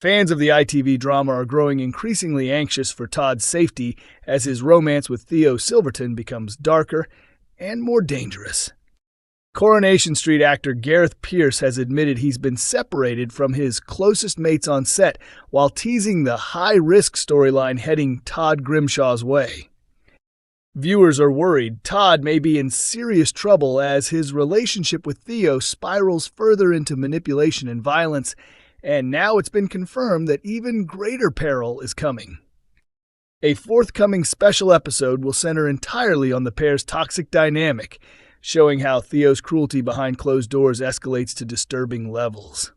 Fans of the ITV drama are growing increasingly anxious for Todd's safety as his romance with Theo Silverton becomes darker and more dangerous. Coronation Street actor Gareth Pierce has admitted he's been separated from his closest mates on set while teasing the high-risk storyline heading Todd Grimshaw's way. Viewers are worried Todd may be in serious trouble as his relationship with Theo spirals further into manipulation and violence, and now it's been confirmed that even greater peril is coming. A forthcoming special episode will center entirely on the pair's toxic dynamic, showing how Theo's cruelty behind closed doors escalates to disturbing levels.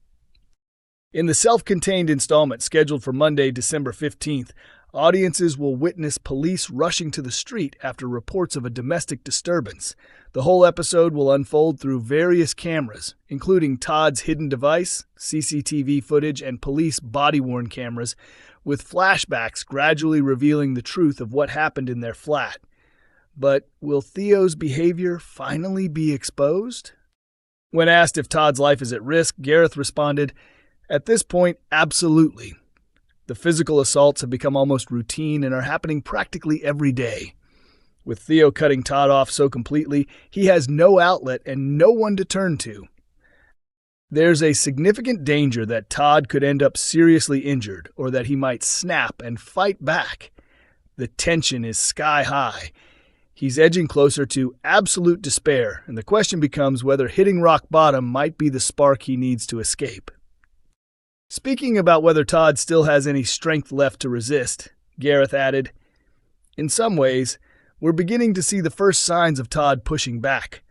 In the self-contained installment scheduled for Monday, December 15th, audiences will witness police rushing to the street after reports of a domestic disturbance. The whole episode will unfold through various cameras, including Todd's hidden device, CCTV footage, and police body-worn cameras, with flashbacks gradually revealing the truth of what happened in their flat. But will Theo's behavior finally be exposed? When asked if Todd's life is at risk, Gareth responded, "At this point, absolutely. The physical assaults have become almost routine and are happening practically every day. With Theo cutting Todd off so completely, he has no outlet and no one to turn to. There's a significant danger that Todd could end up seriously injured or that he might snap and fight back. The tension is sky high. He's edging closer to absolute despair, and the question becomes whether hitting rock bottom might be the spark he needs to escape." Speaking about whether Todd still has any strength left to resist, Gareth added, "In some ways, we're beginning to see the first signs of Todd pushing back.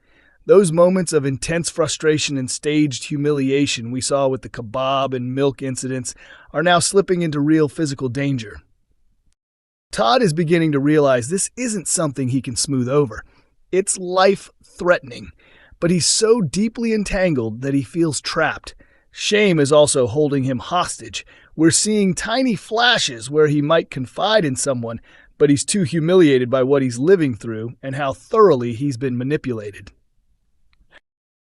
Those moments of intense frustration and staged humiliation we saw with the kebab and milk incidents are now slipping into real physical danger. Todd is beginning to realize this isn't something he can smooth over. It's life-threatening, but he's so deeply entangled that he feels trapped. Shame is also holding him hostage. We're seeing tiny flashes where he might confide in someone, but he's too humiliated by what he's living through and how thoroughly he's been manipulated."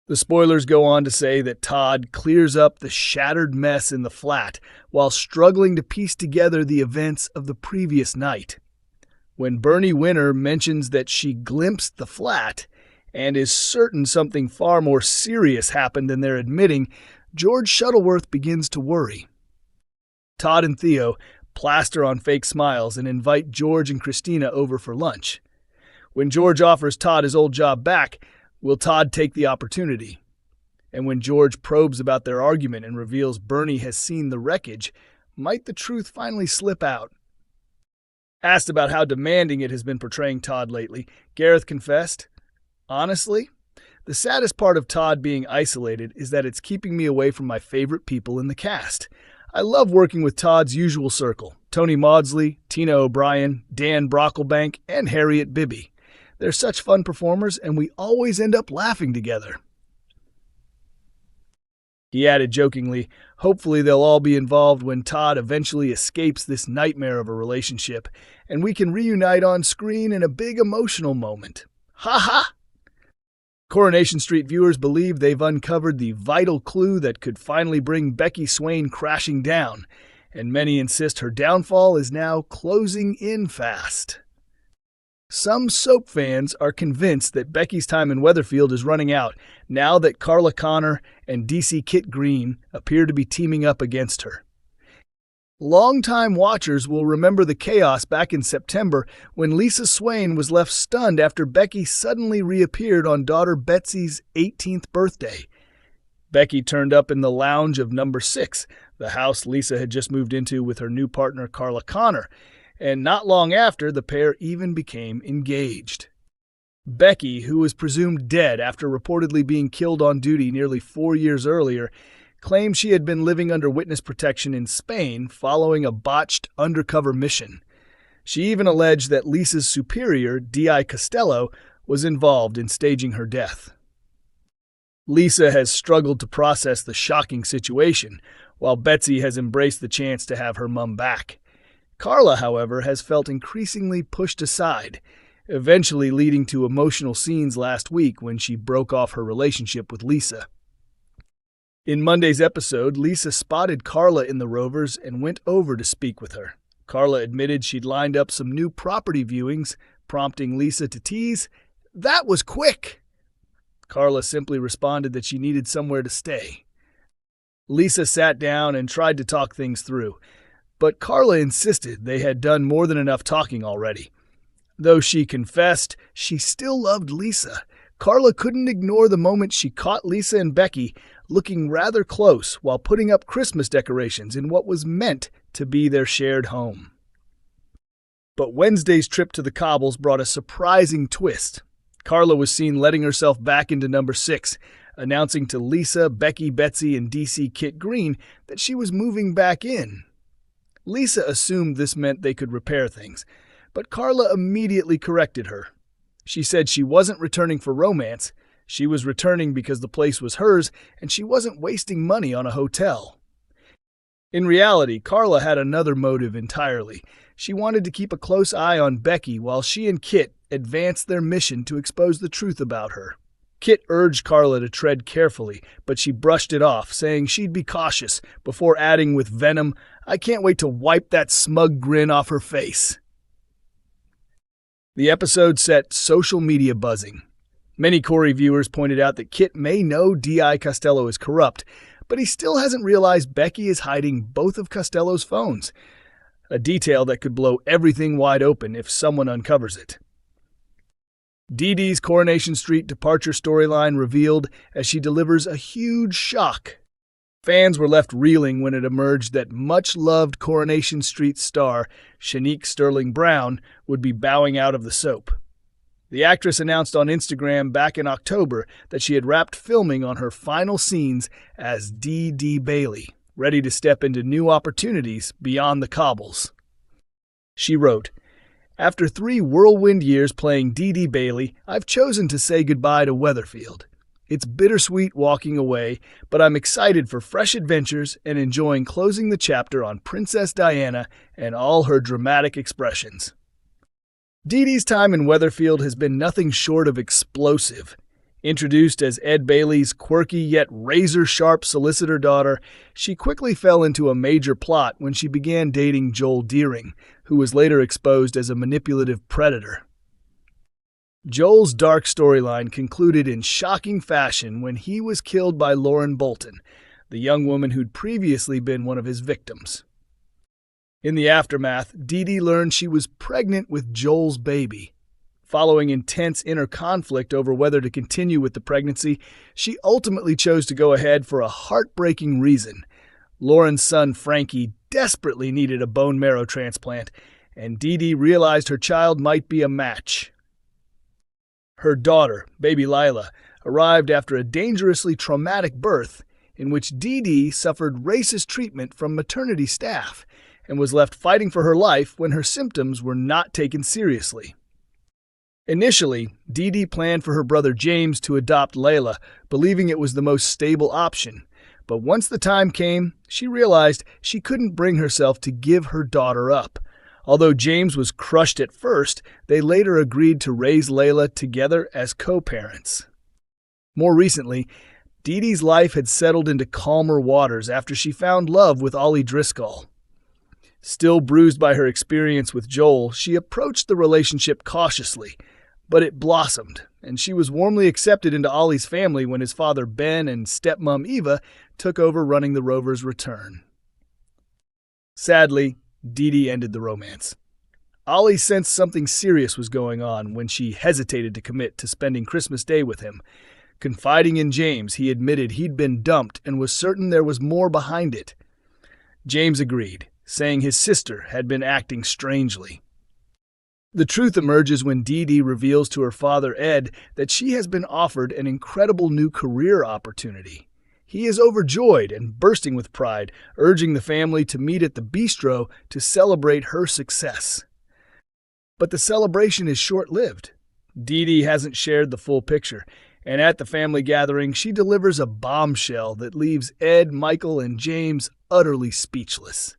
The spoilers go on to say that Todd clears up the shattered mess in the flat while struggling to piece together the events of the previous night. When Bernie Winner mentions that she glimpsed the flat and is certain something far more serious happened than they're admitting, George Shuttleworth begins to worry. Todd and Theo plaster on fake smiles and invite George and Christina over for lunch. When George offers Todd his old job back, will Todd take the opportunity? And when George probes about their argument and reveals Bernie has seen the wreckage, might the truth finally slip out? Asked about how demanding it has been portraying Todd lately, Gareth confessed, "Honestly, the saddest part of Todd being isolated is that it's keeping me away from my favorite people in the cast. I love working with Todd's usual circle, Tony Maudsley, Tina O'Brien, Dan Brocklebank, and Harriet Bibby. They're such fun performers, and we always end up laughing together." He added jokingly, "Hopefully they'll all be involved when Todd eventually escapes this nightmare of a relationship, and we can reunite on screen in a big emotional moment. Ha ha!" Coronation Street viewers believe they've uncovered the vital clue that could finally bring Becky Swain crashing down, and many insist her downfall is now closing in fast. Some soap fans are convinced that Becky's time in Weatherfield is running out now that Carla Connor and DC Kit Green appear to be teaming up against her. Longtime watchers will remember the chaos back in September when Lisa Swain was left stunned after Becky suddenly reappeared on daughter Betsy's 18th birthday. Becky turned up in the lounge of number 6, the house Lisa had just moved into with her new partner Carla Connor, and not long after, the pair even became engaged. Becky, who was presumed dead after reportedly being killed on duty nearly 4 years earlier, claimed she had been living under witness protection in Spain following a botched undercover mission. She even alleged that Lisa's superior, D.I. Costello, was involved in staging her death. Lisa has struggled to process the shocking situation, while Betsy has embraced the chance to have her mum back. Carla, however, has felt increasingly pushed aside, eventually leading to emotional scenes last week when she broke off her relationship with Lisa. In Monday's episode, Lisa spotted Carla in the Rovers and went over to speak with her. Carla admitted she'd lined up some new property viewings, prompting Lisa to tease, "That was quick!" Carla simply responded that she needed somewhere to stay. Lisa sat down and tried to talk things through, but Carla insisted they had done more than enough talking already. Though she confessed she still loved Lisa, Carla couldn't ignore the moment she caught Lisa and Becky looking rather close while putting up Christmas decorations in what was meant to be their shared home. But Wednesday's trip to the cobbles brought a surprising twist. Carla was seen letting herself back into number 6, announcing to Lisa, Becky, Betsy, and DC Kit Green that she was moving back in. Lisa assumed this meant they could repair things, but Carla immediately corrected her. She said she wasn't returning for romance, she was returning because the place was hers and she wasn't wasting money on a hotel. In reality, Carla had another motive entirely. She wanted to keep a close eye on Becky while she and Kit advanced their mission to expose the truth about her. Kit urged Carla to tread carefully, but she brushed it off, saying she'd be cautious, before adding with venom, "I can't wait to wipe that smug grin off her face." The episode set social media buzzing. Many Corrie viewers pointed out that Kit may know D.I. Costello is corrupt, but he still hasn't realized Becky is hiding both of Costello's phones, a detail that could blow everything wide open if someone uncovers it. Dee Dee's Coronation Street departure storyline revealed as she delivers a huge shock. Fans were left reeling when it emerged that much-loved Coronation Street star Shanique Sterling Brown would be bowing out of the soap. The actress announced on Instagram back in October that she had wrapped filming on her final scenes as Dee Dee Bailey, ready to step into new opportunities beyond the cobbles. She wrote, "After 3 whirlwind years playing Dee Dee Bailey, I've chosen to say goodbye to Weatherfield. It's bittersweet walking away, but I'm excited for fresh adventures and enjoying closing the chapter on Princess Diana and all her dramatic expressions." Dee Dee's time in Weatherfield has been nothing short of explosive. Introduced as Ed Bailey's quirky yet razor-sharp solicitor daughter, she quickly fell into a major plot when she began dating Joel Deering, who was later exposed as a manipulative predator. Joel's dark storyline concluded in shocking fashion when he was killed by Lauren Bolton, the young woman who'd previously been one of his victims. In the aftermath, Dee Dee learned she was pregnant with Joel's baby. Following intense inner conflict over whether to continue with the pregnancy, she ultimately chose to go ahead for a heartbreaking reason. Lauren's son Frankie desperately needed a bone marrow transplant, and Dee Dee realized her child might be a match. Her daughter, baby Lila, arrived after a dangerously traumatic birth in which Dee Dee suffered racist treatment from maternity staff and was left fighting for her life when her symptoms were not taken seriously. Initially, Dee Dee planned for her brother James to adopt Layla, believing it was the most stable option. But once the time came, she realized she couldn't bring herself to give her daughter up. Although James was crushed at first, they later agreed to raise Layla together as co-parents. More recently, Dee Dee's life had settled into calmer waters after she found love with Ollie Driscoll. Still bruised by her experience with Joel, she approached the relationship cautiously, but it blossomed, and she was warmly accepted into Ollie's family when his father Ben and stepmom Eva took over running the Rovers' return. Sadly, Dee Dee ended the romance. Ollie sensed something serious was going on when she hesitated to commit to spending Christmas Day with him. Confiding in James, he admitted he'd been dumped and was certain there was more behind it. James agreed, saying his sister had been acting strangely. The truth emerges when Dee Dee reveals to her father Ed that she has been offered an incredible new career opportunity. He is overjoyed and bursting with pride, urging the family to meet at the bistro to celebrate her success. But the celebration is short-lived. Dee Dee hasn't shared the full picture, and at the family gathering, she delivers a bombshell that leaves Ed, Michael, and James utterly speechless.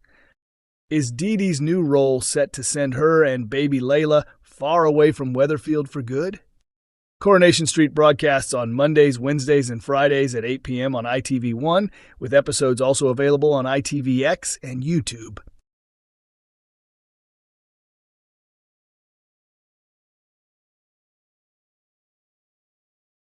Is Dee Dee's new role set to send her and baby Layla far away from Weatherfield for good? Coronation Street broadcasts on Mondays, Wednesdays, and Fridays at 8 p.m. on ITV1, with episodes also available on ITVX and YouTube.